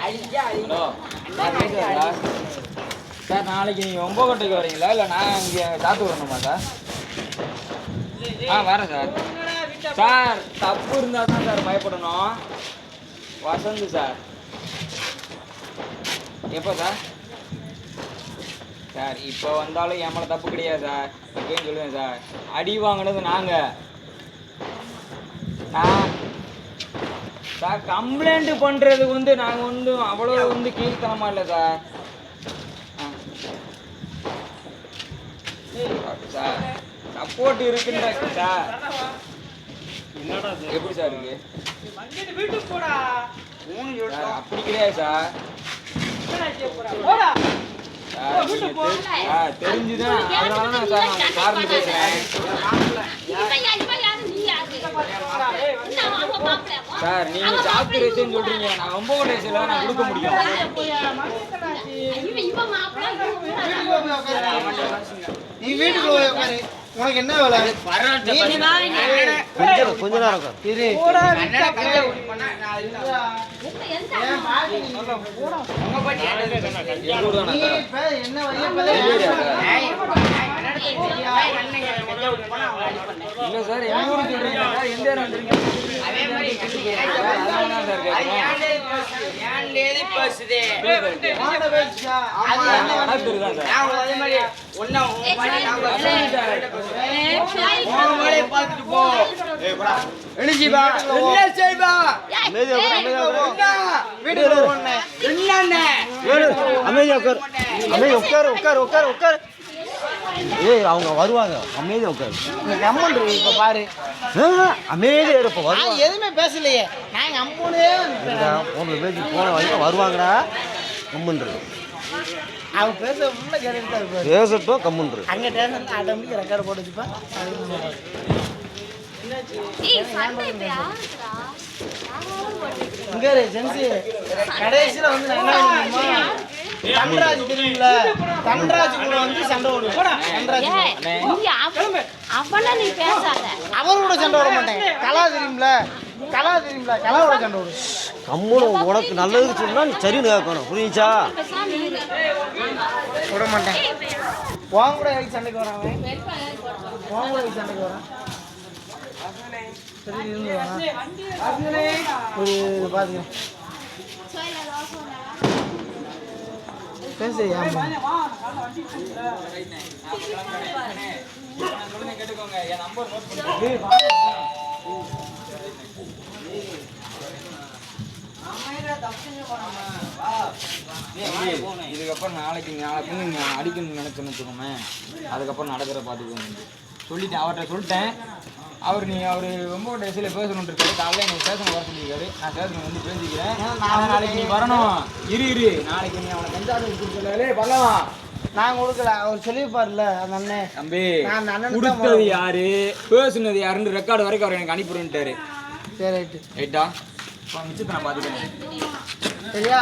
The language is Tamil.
ஹலோ சார், நாளைக்கு நீங்கள் ஒம்பகோட்டைக்கு வரீங்களா இல்லை நான் இங்கே சாத்து வரணுமா சார்? வரேன் சார். சார், தப்பு இருந்தால் தான் சார் பயப்படணும். வசந்து சார். எப்போ சார்? சார், இப்போ வந்தாலும் என் மேலே தப்பு கிடையாது சார். இப்போயும் சொல்லுவேன் சார், அடி வாங்கினது நாங்கள். சார், கம்ப்ளைண்ட் பண்ணுறது நாங்கள் அவ்வளோ கீழ்த்தனமாக இல்லை சார். சார், சப்போர்ட் இருக்குன்ற சார். எப்படி சார் இருக்கு? அப்படி கிடையாது சார். தெரிஞ்சுதான் அதனால தான் சார் நான் காரணம் பேசுறேன் சார். நீங்க சாப்பிட்டு ரேஷன் சொல்றீங்க, நான் ரொம்ப ரேஷன்ல நான் கொடுக்க முடியும். நீ வீட்டுக்கு போய் உட்காரு. உனக்கு என்ன வேலை? கொஞ்ச நேரம் இல்ல சார், எங்க ஊருக்கு சொல்றீங்க சார்? எந்த இடம் வந்துருங்க? அவங்க வருவாங்க. அமைதியா உட்காரு. இப்ப பாரு, அமைதியா இருப்ப வருவாங்க. எதுவுமே பேசலையே. நாங்க அம்மூனே பேசி போன வரைக்கும் வருவாங்கடா. கம்முன்று அவன் பேசட்டும். கம்முன்று அங்க டேஷன் ஆட்டோமேட்டிக் ரெக்கார்டு போட்டு வச்சுப்பா. இங்க ஜென்சி கடைசியில வந்து தன்ராஜ் தெரியுங்களா? தன்ராஜ் கூட வந்து சண்டை போடுவேன். அவர் கூட சண்டை போட மாட்டேன். கலா தெரியுங்களா? கலாவோட சண்டை போடுவேன். கம்முனு உனக்கு நல்லதுக்கு சொன்னா நீ சரின்னு கேட்கணும். புரியுச்சா? விட மாட்டேன். உன் கூட எதுக்கு சண்டைக்கு வரான்? உன் கூட எதுக்கு சண்டைக்கு வரான்? பாத்துக்கிறேன். பேசு. கேட்டுக்கோங்க, என் நம்பர் நோட் பண்ணுங்க. இதுக்கப்புறம் நாளைக்கு நீங்க அடிக்கணும்னு நினைச்சேன்னு வச்சுக்கோமே, அதுக்கப்புறம் நடக்கிற பார்த்துக்கோங்க சொல்லிட்டேன். அவர்கிட்ட சொல்லிட்டேன். அவர் ரொம்ப டேஸில் பேசணுன்னு இருக்காரு. காலையில் எனக்கு ஸ்டேஷன் வர சொல்லியிருக்காரு. நான் ஸ்டேஷன் வந்து பேசிக்கிறேன். நாளைக்கு நீ வரணும். இரு நாளைக்கு நீ அவனை கஞ்சாடு கொடுக்கல பண்ணலாம். நான் கொடுக்கல. அவர் சொல்லியிருப்பார்ல அந்த அண்ணன். தம்பி, கொடுத்தது யாரு, பேசுனது யாருன்னு ரெக்கார்டு வரைக்கும் அவர் எனக்கு அனுப்பிடுன்ட்டாரு. சரி, ரைட்டா. மிச்சத்தை நான் பார்த்துக்கிறேன். சரியா?